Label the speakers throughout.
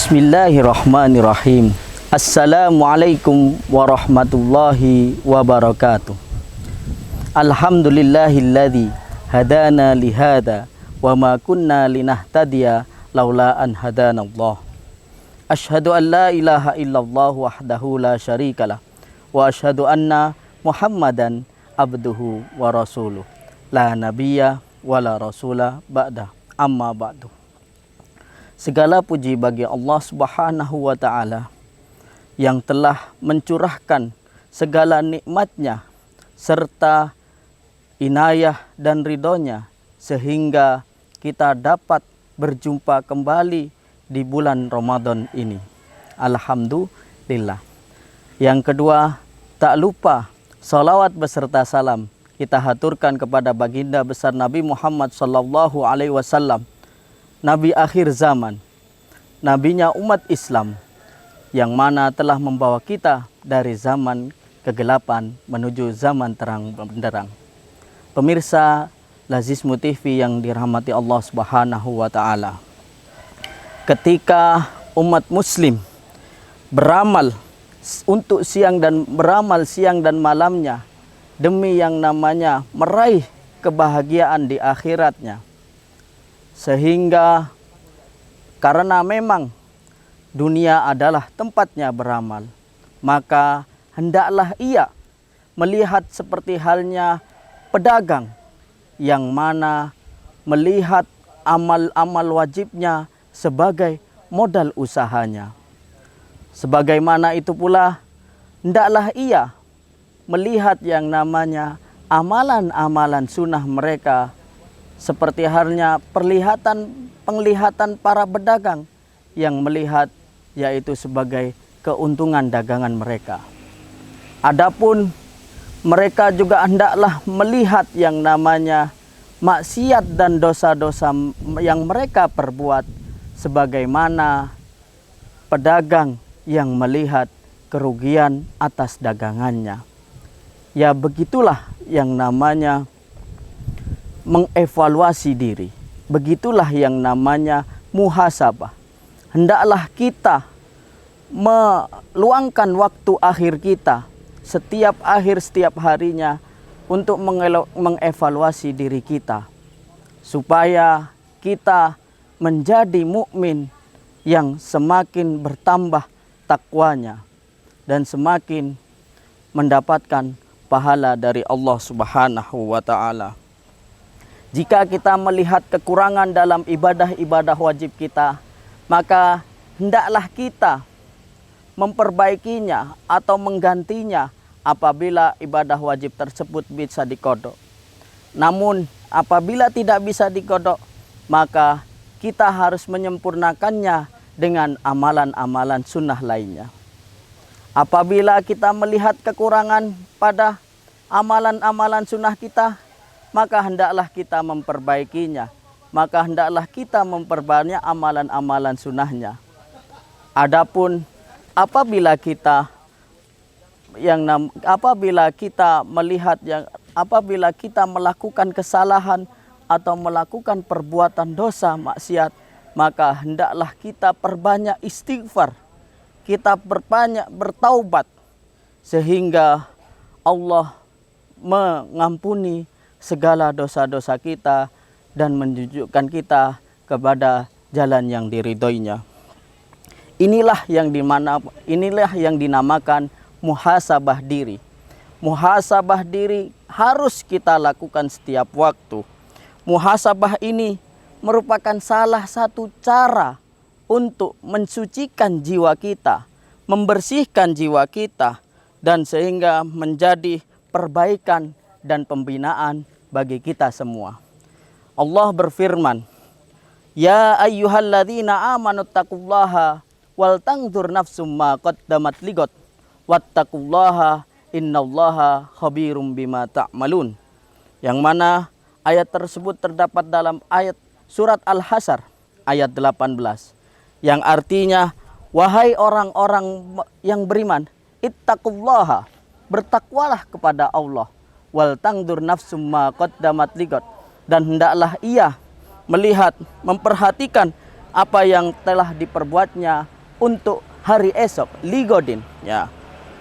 Speaker 1: Bismillahirrahmanirrahim. Assalamualaikum warahmatullahi wabarakatuh. Alhamdulillahilladzi hadana lihada wa ma kunna linahtadiya laula an hadanallah. Asyhadu an la ilaha illallah wahdahu la syarikalah wa asyhadu anna Muhammadan abduhu wa rasuluh. La nabiyya wa la rasula ba'da. Amma ba'du. Segala puji bagi Allah Subhanahu wa Ta'ala yang telah mencurahkan segala nikmatnya serta inayah dan ridhonya sehingga kita dapat berjumpa kembali di bulan Ramadan ini. Alhamdulillah. Yang kedua, tak lupa salawat beserta salam kita haturkan kepada baginda besar Nabi Muhammad sallallahu alaihi wasallam, Nabi akhir zaman, nabinya umat Islam yang mana telah membawa kita dari zaman kegelapan menuju zaman terang benderang. Pemirsa Lazismu TV yang dirahmati Allah Subhanahu wa Ta'ala, ketika umat muslim beramal untuk siang dan malamnya demi yang namanya meraih kebahagiaan di akhiratnya, sehingga karena memang dunia adalah tempatnya beramal, maka hendaklah ia melihat seperti halnya pedagang yang mana melihat amal-amal wajibnya sebagai modal usahanya. Sebagaimana itu pula hendaklah ia melihat yang namanya amalan-amalan sunnah mereka seperti halnya penglihatan para pedagang yang melihat yaitu sebagai keuntungan dagangan mereka. Adapun mereka juga hendaklah melihat yang namanya maksiat dan dosa-dosa yang mereka perbuat sebagaimana pedagang yang melihat kerugian atas dagangannya. Ya begitulah yang namanya mengevaluasi diri. Begitulah yang namanya muhasabah. Hendaklah kita meluangkan waktu akhir kita setiap harinya untuk mengevaluasi diri kita supaya kita menjadi mukmin yang semakin bertambah takwanya dan semakin mendapatkan pahala dari Allah Subhanahu wa Ta'ala. Jika kita melihat kekurangan dalam ibadah-ibadah wajib kita, maka hendaklah kita memperbaikinya atau menggantinya apabila ibadah wajib tersebut bisa diqodho. Namun apabila tidak bisa diqodho, maka kita harus menyempurnakannya dengan amalan-amalan sunnah lainnya. Apabila kita melihat kekurangan pada amalan-amalan sunnah kita, maka hendaklah kita memperbaikinya. Maka hendaklah kita memperbanyak amalan-amalan sunnahnya. Adapun apabila kita melakukan kesalahan atau melakukan perbuatan dosa maksiat, maka hendaklah kita perbanyak istighfar, kita perbanyak bertaubat sehingga Allah mengampuni segala dosa-dosa kita dan menunjukkan kita kepada jalan yang diridhoinya. Inilah yang dinamakan muhasabah diri. Muhasabah diri harus kita lakukan setiap waktu. Muhasabah ini merupakan salah satu cara untuk mensucikan jiwa kita, membersihkan jiwa kita, dan sehingga menjadi perbaikan dan pembinaan bagi kita semua. Allah berfirman, Ya ayyuhalladzina amanu taqullaha wal tangdur nafsum ma qaddamat ligot wattaqullaha innallaha khabirum bima ta'malun. Yang mana ayat tersebut terdapat dalam ayat surat Al-Hasyr ayat 18 yang artinya, wahai orang-orang yang beriman, ittaqullaha, bertakwalah kepada Allah, wal tangdur nafsum ma qaddamat ligot, dan hendaklah ia melihat, memperhatikan apa yang telah diperbuatnya untuk hari esok, ligodin, ya.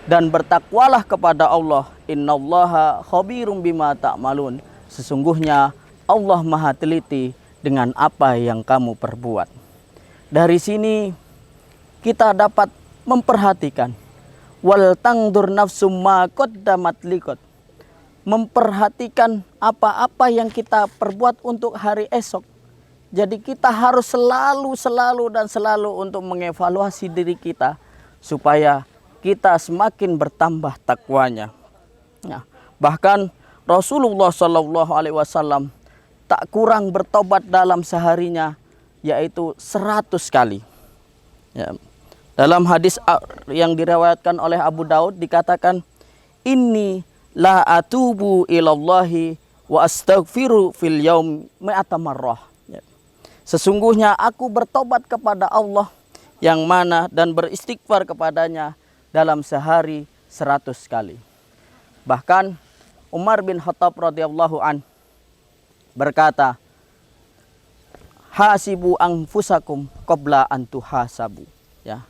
Speaker 1: Dan bertakwalah kepada Allah, innallaha khabirum bima ta'malun. Sesungguhnya Allah Maha teliti dengan apa yang kamu perbuat. Dari sini kita dapat memperhatikan wal tangdur nafsum ma qaddamat liqad. Memperhatikan apa-apa yang kita perbuat untuk hari esok. Jadi kita harus selalu untuk mengevaluasi diri kita supaya kita semakin bertambah takwanya. Nah, bahkan Rasulullah SAW tak kurang bertobat dalam seharinya, yaitu 100 kali. Ya. Dalam hadis yang diriwayatkan oleh Abu Daud dikatakan, inni la atubu ilallahi wa astaghfiru fil yaum mi'ata marrah. Ya. Sesungguhnya aku bertobat kepada Allah yang mana dan beristighfar kepadanya dalam sehari 100 kali. Bahkan Umar bin Khattab radhiyallahu an berkata, hasibu anfusakum qabla an tuhasabu. Ya.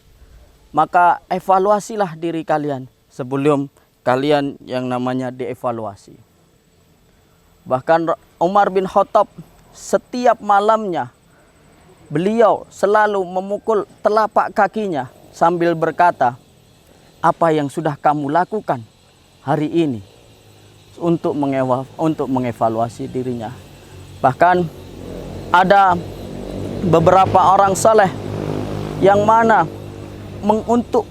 Speaker 1: Maka evaluasilah diri kalian sebelum kalian yang namanya dievaluasi. Bahkan Umar bin Khattab setiap malamnya beliau selalu memukul telapak kakinya sambil berkata, apa yang sudah kamu lakukan hari ini, untuk mengevaluasi dirinya. Bahkan ada beberapa orang saleh yang mana untuk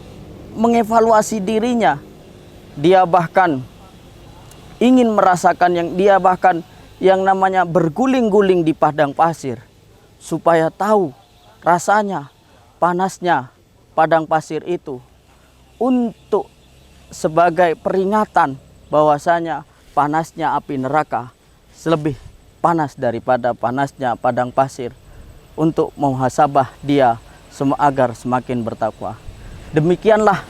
Speaker 1: mengevaluasi dirinya, dia bahkan ingin merasakan yang namanya berguling-guling di padang pasir supaya tahu rasanya panasnya padang pasir itu, untuk sebagai peringatan bahwasanya panasnya api neraka lebih panas daripada panasnya padang pasir, untuk muhasabah dia agar semakin bertakwa. Demikianlah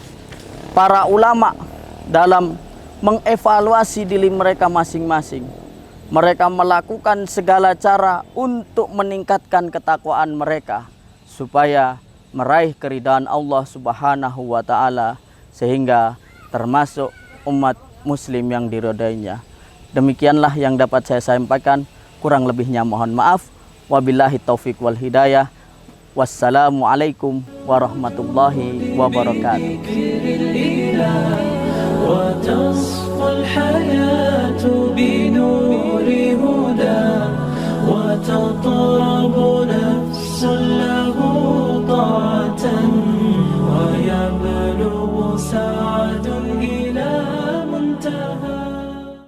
Speaker 1: para ulama dalam mengevaluasi diri mereka masing-masing. Mereka melakukan segala cara untuk meningkatkan ketakwaan mereka supaya meraih keridhaan Allah Subhanahu wa taala sehingga termasuk umat muslim yang diridainya. Demikianlah yang dapat saya sampaikan, kurang lebihnya mohon maaf. Wabillahi taufik wal hidayah. Wassalamualaikum warahmatullahi wabarakatuh. وتطرب نفس له طاعة